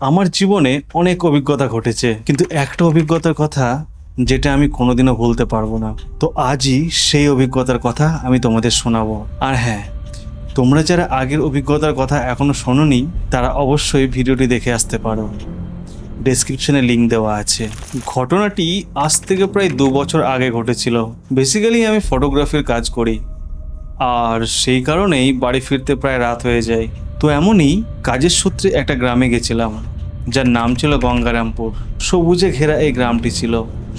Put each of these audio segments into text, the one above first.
আমার জীবনে অনেক অভিজ্ঞতা ঘটেছে, কিন্তু একটা অভিজ্ঞতার কথা যেটা আমি কোনোদিনও ভুলতে পারবো না। তো আজই সেই অভিজ্ঞতার কথা আমি তোমাদের শোনাবো। আর হ্যাঁ, তোমরা যারা আগের অভিজ্ঞতার কথা এখনো শোনোনি তারা অবশ্যই ভিডিওটি দেখে আসতে পারো, ডেসক্রিপশনে লিঙ্ক দেওয়া আছে। ঘটনাটি আজ থেকে প্রায় 2 বছর আগে ঘটেছিল। বেসিক্যালি আমি ফটোগ্রাফির কাজ করি, আর সেই কারণেই বাড়ি ফিরতে প্রায় রাত হয়ে যায়। তো এমনই কাজের সূত্রে একটা গ্রামে গেছিলাম, যার নাম ছিল গঙ্গারামপুর। সবুজে ঘেরা এই গ্রামটি ছিল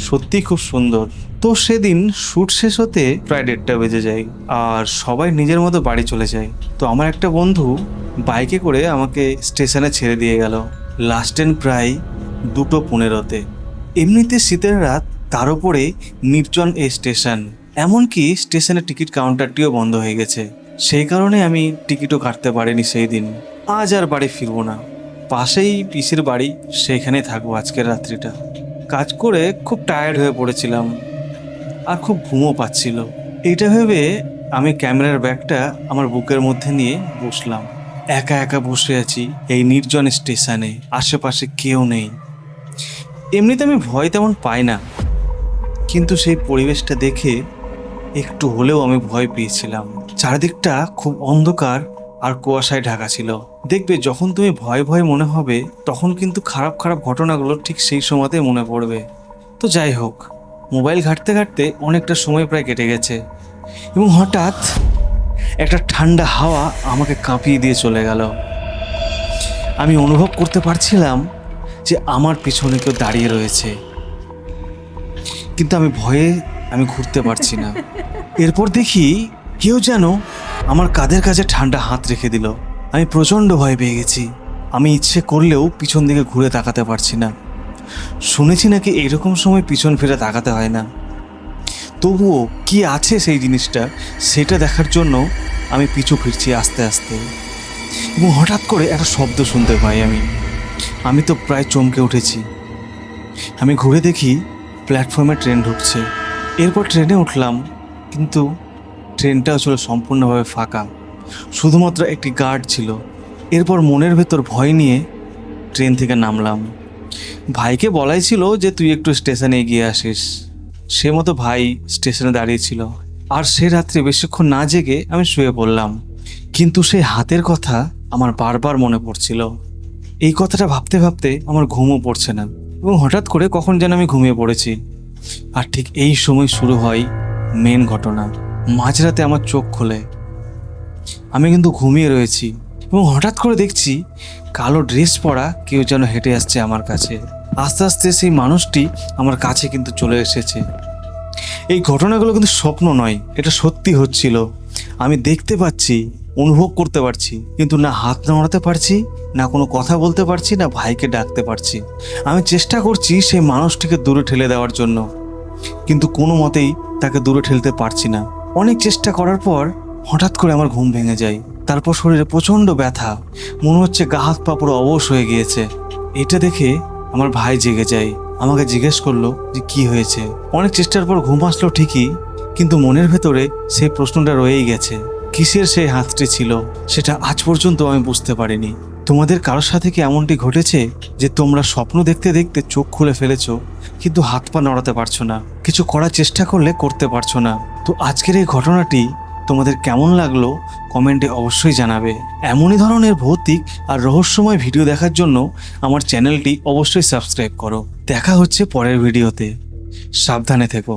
সত্যি খুব সুন্দর। তো সেদিন শ্যুট শেষ হতে প্রায় 1:30 বেজে যায়, আর সবাই নিজের মতো বাড়ি চলে যায়। তো আমার একটা বন্ধু বাইকে করে আমাকে স্টেশনে ছেড়ে দিয়ে গেল লাস্ট ট্রেন প্রায় 2:15-তে। এমনিতে শীতের রাত, তার উপরে নির্জন এই স্টেশন, এমনকি স্টেশনের টিকিট কাউন্টারটিও বন্ধ হয়ে গেছে। সেই কারণে আমি টিকিটও কাটতে পারিনি সেই দিন। আজ আর বাড়ি ফিরবো না, পাশেই পিসির বাড়ি, সেইখানেই থাকবো আজকের রাত্রিটা। কাজ করে খুব টায়ার্ড হয়ে পড়েছিলাম আর খুব ঘুমও পাচ্ছিল। এইটা ভেবে আমি ক্যামেরার ব্যাগটা আমার বুকের মধ্যে নিয়ে বসলাম। একা একা বসে আছি এই নির্জন স্টেশনে, আশেপাশে কেউ নেই। এমনিতে আমি ভয় তেমন পাই না, কিন্তু সেই পরিবেশটা দেখে একটু হলেও আমি ভয় পেয়েছিলাম। চারিদিকটা খুব অন্ধকার আর কুয়াশায় ঢাকা ছিল। দেখবে যখন তুমি ভয় ভয় মনে হবে, তখন কিন্তু খারাপ খারাপ ঘটনাগুলো ঠিক সেই সময়তে মনে পড়বে। তো যাই হোক, মোবাইল ঘাঁটতে ঘাঁটতে অনেকটা সময় প্রায় কেটে গেছে, এবং হঠাৎ একটা ঠান্ডা হাওয়া আমাকে কাঁপিয়ে দিয়ে চলে গেল। আমি অনুভব করতে পারছিলাম যে আমার পিছনে কেউ দাঁড়িয়ে রয়েছে, কিন্তু আমি ভয়ে ঘুরতে পারছি না। এরপর দেখি কেউ যেন আমার কাঁধের কাছে ঠান্ডা হাত রেখে দিল। আমি প্রচণ্ড ভয় পেয়ে গেছি। আমি ইচ্ছে করলেও পিছন দিকে ঘুরে তাকাতে পারছি না। শুনেছি নাকি এরকম সময় পিছন ফিরে তাকাতে হয় না, তবুও কি আছে সেই জিনিসটা, সেটা দেখার জন্য আমি পিছু ফিরছি আস্তে আস্তে। এবং হঠাৎ করে একটা শব্দ শুনতে পাই আমি তো প্রায় চমকে উঠেছি। আমি ঘুরে দেখি প্ল্যাটফর্মে ট্রেন ঢুকছে। এরপর ট্রেনে উঠলাম, কিন্তু ট্রেনটাও ছিল সম্পূর্ণভাবে ফাঁকা, শুধুমাত্র একটি গার্ড ছিল। এরপর মনের ভেতর ভয় নিয়ে ট্রেন থেকে নামলাম। ভাইকে বলাই ছিল যে তুই একটু স্টেশনে এগিয়ে আসিস। সে মতো ভাই স্টেশনে দাঁড়িয়েছিল, আর সে রাত্রে বেশিক্ষণ না জেগে আমি শুয়ে পড়লাম। কিন্তু সেই হাতের কথা আমার বারবার মনে পড়ছিল। এই কথাটা ভাবতে ভাবতে আমার ঘুমও পড়ছে না, এবং হঠাৎ করে কখন যেন আমি ঘুমিয়ে পড়েছি। আর ঠিক এই সময় শুরু হয় মেন ঘটনা। মাঝরাতে আমার চোখ খোলে, আমি কিন্তু ঘুমিয়ে রয়েছি, এবং হঠাৎ করে দেখছি কালো ড্রেস পরা কেউ যেন হেঁটে আসছে আমার কাছে। আস্তে আস্তে সেই মানুষটি আমার কাছে কিন্তু চলে এসেছে। এই ঘটনাগুলো কিন্তু স্বপ্ন নয়, এটা সত্যি হচ্ছিল। আমি দেখতে পাচ্ছি, অনুভব করতে পারছি, কিন্তু না হাত নাড়াতে পারছি, না কোনো কথা বলতে পারছি, না ভাইকে ডাকতে পারছি। আমি চেষ্টা করছি সেই মানুষটিকে দূরে ঠেলে দেওয়ার জন্য, কিন্তু কোনো মতেই তাকে দূরে ঠেলতে পারছি না। অনেক চেষ্টা করার পর হঠাৎ করে আমার ঘুম ভেঙে যায়। তারপর শরীরে প্রচণ্ড ব্যথা, মনে হচ্ছে গা হাত পা পুরো অবশ হয়ে গিয়েছে। এটা দেখে আমার ভাই জেগে যায়, আমাকে জিজ্ঞেস করলো যে কি হয়েছে। অনেক চেষ্টার পর ঘুম আসলো ঠিকই, কিন্তু মনের ভেতরে সেই প্রশ্নটা রয়েই গেছে, কিসের সেই হাতটি ছিল, সেটা আজ পর্যন্ত আমি বুঝতে পারিনি। তোমাদের কারোর সাথে কি এমনটি ঘটেছে যে তোমরা স্বপ্ন দেখতে দেখতে চোখ খুলে ফেলেছো, কিন্তু হাত পা নড়াতে পারছো না, কিছু করার চেষ্টা করলে করতে পারছো না? তো আজকের এই ঘটনাটি তোমাদের কেমন লাগলো কমেন্টে অবশ্যই জানাবে। এমনই ধরনের ভৌতিক আর রহস্যময় ভিডিও দেখার জন্য আমার চ্যানেলটি অবশ্যই সাবস্ক্রাইব করো। দেখা হচ্ছে পরের ভিডিওতে, সাবধানে থেকো।